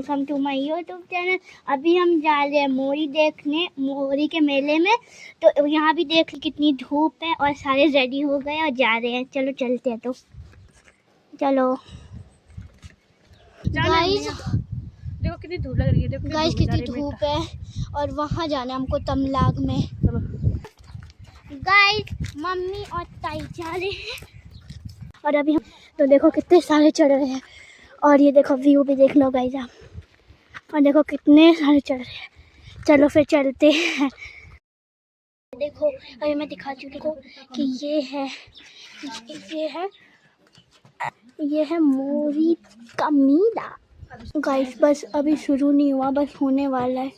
Welcome to my YouTube channel. अभी हम जा रहे हैं मोरी देखने, मोरी के मेले में। तो यहाँ भी देख कितनी धूप है और सारे रेडी हो गए और जा रहे हैं। चलो चलते हैं। तो चलो गाइस, देखो कितनी धूप लग रही है। देखो गाइस कितनी धूप है और वहाँ जाना हमको तमलाग में। गाइस मम्मी और ताई जा रहे हैं और अभी हम तो देखो कितने सारे चढ़ रहे हैं। और ये देखो व्यू भी देख लो गाइस आप, और देखो कितने सारे चढ़ रहे हैं। चलो फिर चलते हैं। देखो अभी मैं दिखाती हूँ देखो कि ये है मोरी का मेला। गाइस बस अभी शुरू नहीं हुआ, बस होने वाला है।